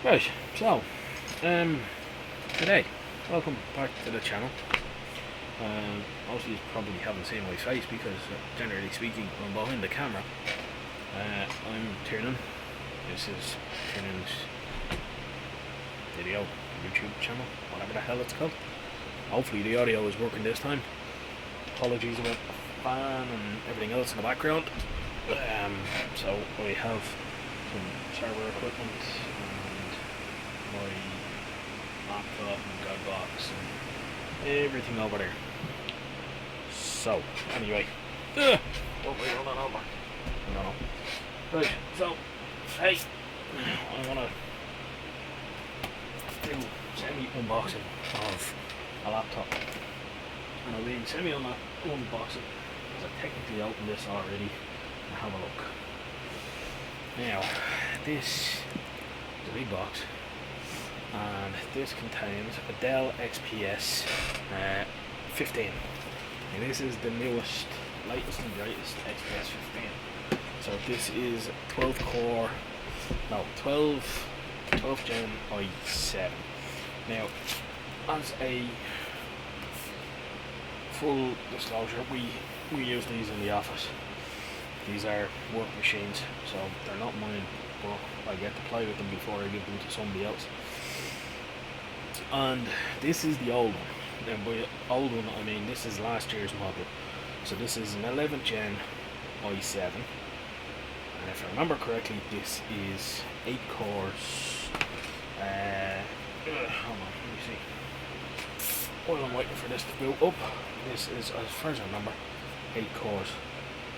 Right, so, today, welcome back to the channel. Most of you probably haven't seen my face because, generally speaking, I'm behind the camera. I'm Tiernan. This is Tiernan's video, YouTube channel, whatever the hell it's called. Hopefully the audio is working this time. Apologies about the fan and everything else in the background. So I have some server equipment and my laptop and god box and everything over there. So anyway, what am I running over? I don't know. Right, so hey, I want to do semi-unboxing of a laptop, and I'll be semi-unboxing because I technically opened this already. Have a look. Now, this is a big box, and this contains a Dell XPS 15. And this is the newest, latest and greatest XPS 15. So this is 12 gen i7. Now, as a full disclosure, we use these in the office. These are work machines, so they're not mine, but I get to play with them before I give them to somebody else. And this is the old one. And by old one, I mean this is last year's model. So this is an 11th gen i7. And if I remember correctly, this is 8 cores. Hold on, let me see. While I'm waiting for this to boot up, this is, as far as I remember, 8 cores.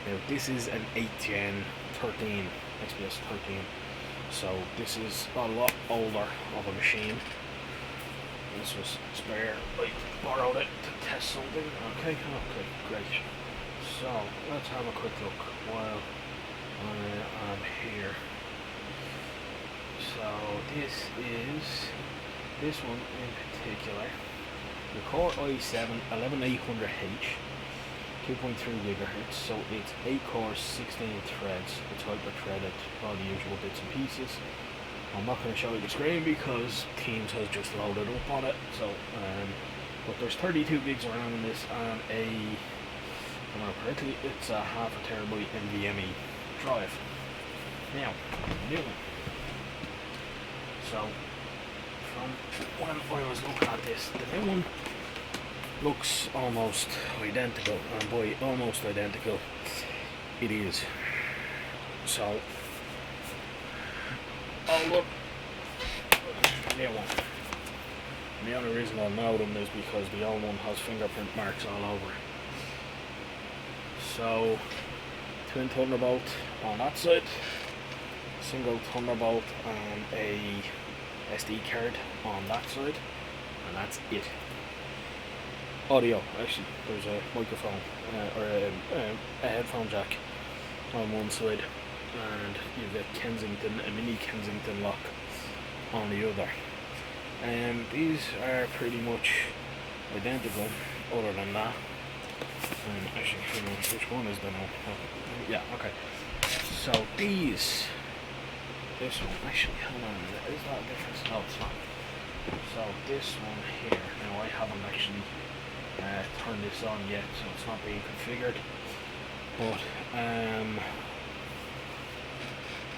Now this is an 8th gen 13, XPS 13, so this is a lot older of a machine. This was spare, I borrowed it to test something. Okay, great. So let's have a quick look while I am here. So this one in particular, the Core i7 11800H. 2.3 gigahertz, so it's 8 cores, 16 threads. It's hyper-threaded, all the usual bits and pieces. I'm not going to show you the screen because Teams has just loaded up on it. So, but there's 32 gigs RAM in this, and if I remember correctly, it's a half a terabyte NVMe drive. Now, the new one. So, from when I was looking at this, the new one looks almost identical, and by almost identical, it is. So, look, new one. And the only reason I'll know them is because the old one has fingerprint marks all over. So, twin Thunderbolt on that side, single Thunderbolt and a SD card on that side, and that's it. Audio, actually, there's a microphone or a headphone jack on one side, and you've got a mini Kensington lock on the other. And these are pretty much identical, other than that. And actually, hang on, which one is the no? Yeah, okay. So this one, actually, hold on a minute, is that a difference? No, it's not. So this one here, now I haven't actually turn this on yet, so it's not being configured, but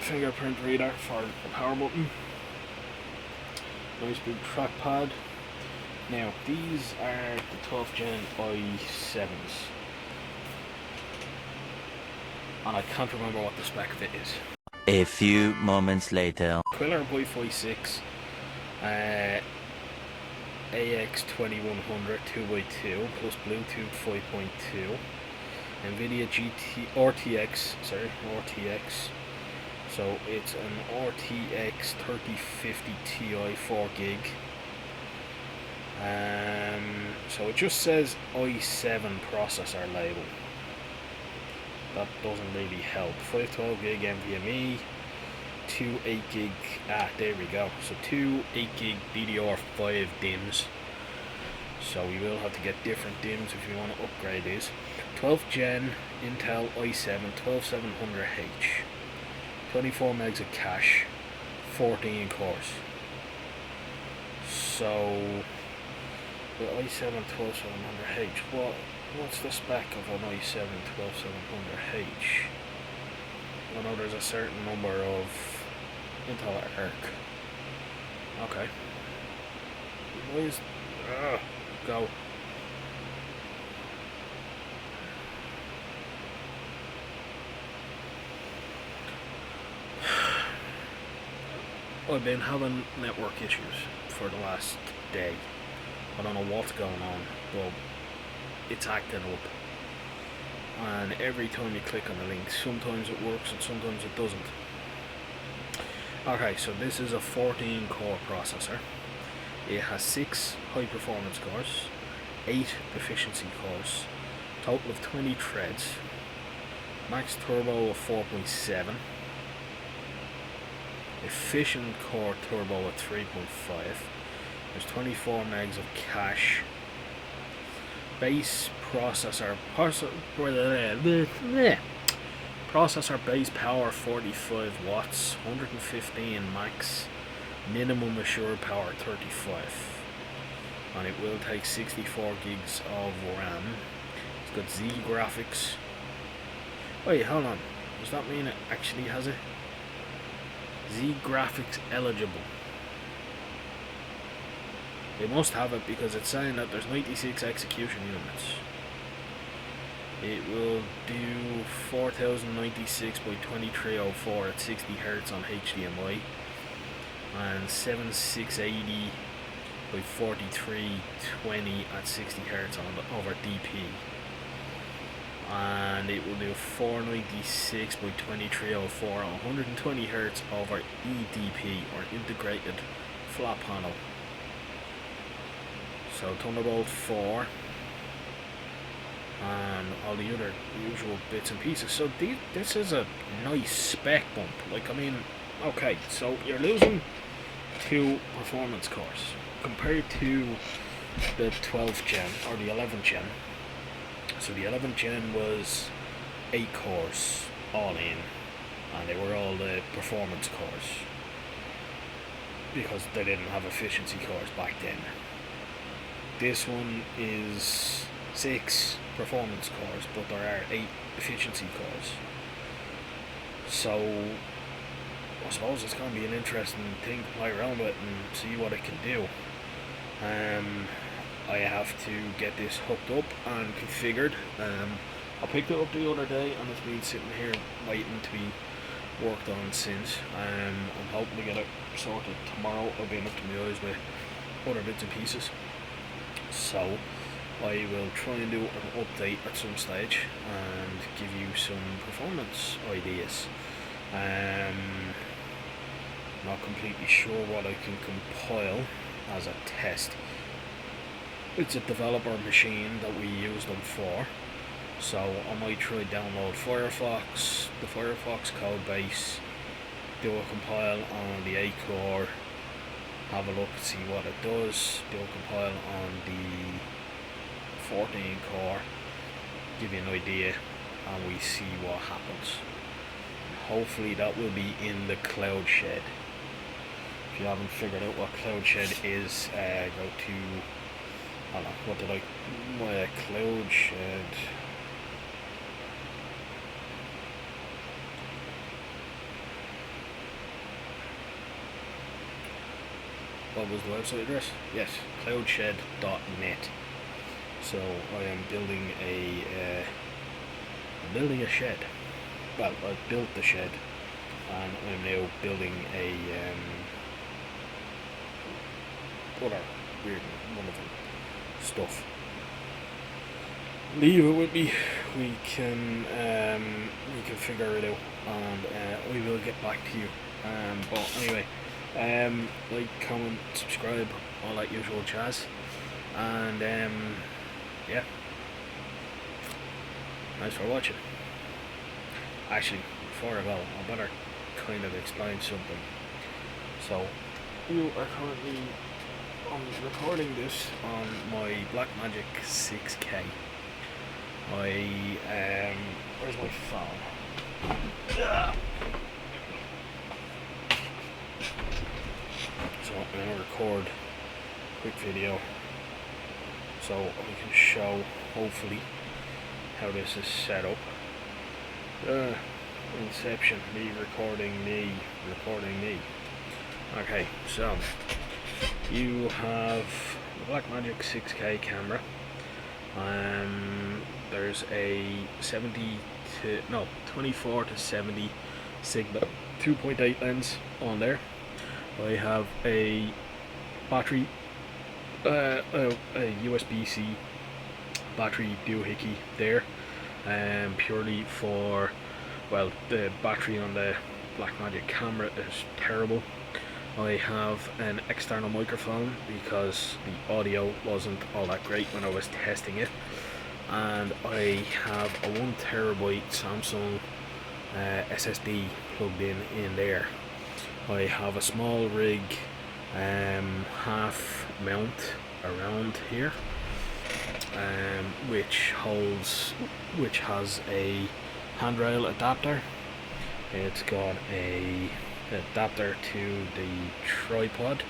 fingerprint reader for the power button, nice big trackpad. Now these are the 12th gen i7s, and I can't remember what the spec of it is. A few moments later. Quiller Wi-Fi 6, AX2100 2x2 plus Bluetooth 5.2, NVIDIA RTX, so it's an RTX 3050 Ti 4 gig. So it just says i7 processor label. That doesn't really help. 512 gig NVMe, 2 8 gig, there we go, so 2 8 gig DDR5 DIMMs, so we will have to get different DIMMs if you want to upgrade these. 12th gen Intel i7 12700H, 24 megs of cache, 14 cores. So the i7-12700H, what's the spec of an i7-12700H? I know there's a certain number of Intel arc. Okay. Why is go? I've been having network issues for the last day. I don't know what's going on, but it's acting up. And every time you click on the link, sometimes it works and sometimes it doesn't. Okay, so this is a 14 core processor. It has 6 high performance cores, 8 efficiency cores, total of 20 threads, max turbo of 4.7, efficient core turbo at 3.5. There's 24 megs of cache. Base processor base power 45 watts, 115 max, minimum assured power 35, and it will take 64 gigs of RAM. It's got Z graphics. Wait, hold on, does that mean it actually has it? Z graphics eligible. They must have it because it's saying that there's 96 execution units. It will do 4096 by 2304 at 60 Hz on HDMI and 7680 by 4320 at 60 Hz on over DP. And it will do 496 by 2304 on 120 Hz over EDP, or integrated flat panel. So Thunderbolt 4 and all the other usual bits and pieces. So this is a nice spec bump. Like, I mean, okay, so you're losing 2 performance cores compared to the 12th gen or the 11th gen. So the 11th gen was 8 cores all in, and they were all the performance cores because they didn't have efficiency cores back then. This one is 6 performance cores, but there are 8 efficiency cores. So I suppose it's going to be an interesting thing to play around with and see what it can do. I have to get this hooked up and configured. I picked it up the other day and it's been sitting here waiting to be worked on since. I'm hoping to get it sorted tomorrow. I've been up to my eyes with other bits and pieces. So I will try and do an update at some stage and give you some performance ideas. Not completely sure what I can compile as a test. It's a developer machine that we use them for, so I might try download Firefox, the Firefox code base, do a compile on the 8 core, have a look and see what it does, do a compile on the 14 core, give you an idea, and we see what happens. Hopefully that will be in the Cloud Shed. If you haven't figured out what Cloud Shed is, go to, I don't know, what did I, my Cloud Shed, what was the website address? Yes, cloudshed.net. So I am building a shed. Well, I built the shed, and I'm now building a other weird wonderful stuff. Leave it with me. We can figure it out, and we will get back to you. But anyway, like, comment, subscribe, all that usual jazz, and yeah, thanks for watching. Actually, before I go, I better kind of explain something. So, you are currently recording this on my Blackmagic 6K. Where's my phone? So I'm gonna record quick video so we can show hopefully how this is set up. Inception, me recording me. Okay, so you have the Blackmagic 6K camera. There's a 24 to 70 Sigma 2.8 lens on there. I have a battery, a USB-C battery doohickey there, purely for, well, the battery on the Blackmagic camera is terrible. I have an external microphone because the audio wasn't all that great when I was testing it, and I have a 1 terabyte Samsung SSD plugged in there. I have a small rig half mount around here, which has a handrail adapter. It's got a adapter to the tripod.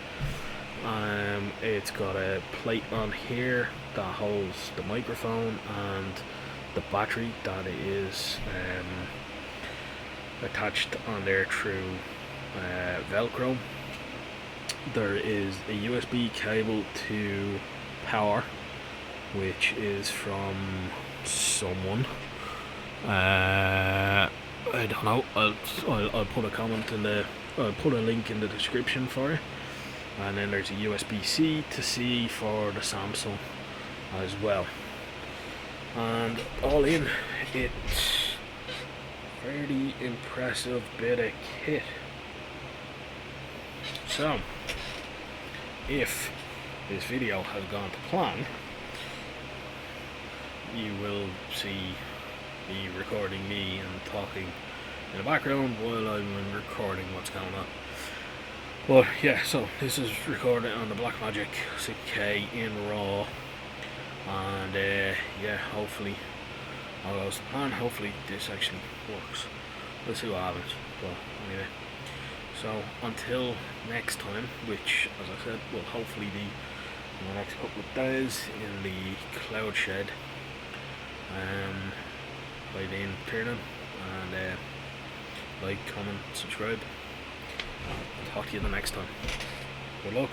It's got a plate on here that holds the microphone and the battery that is attached on there through Velcro. There is a USB cable to power, which is from someone. I don't know. I'll put a comment in the. I'll put a link in the description for it. And then there's a USB-C to C for the Samsung as well. And all in, it's fairly impressive bit of kit. So, if this video has gone to plan, you will see me recording me and talking in the background while I'm recording what's going on. But yeah, so this is recorded on the Blackmagic 6K in RAW, and yeah, hopefully all goes to plan. Hopefully this actually works. We'll see what happens. But anyway, so until next time, which as I said will hopefully be in the next couple of days in the cloud shed. By then, Tiernan, and like, comment, subscribe. I'll talk to you the next time. Good luck.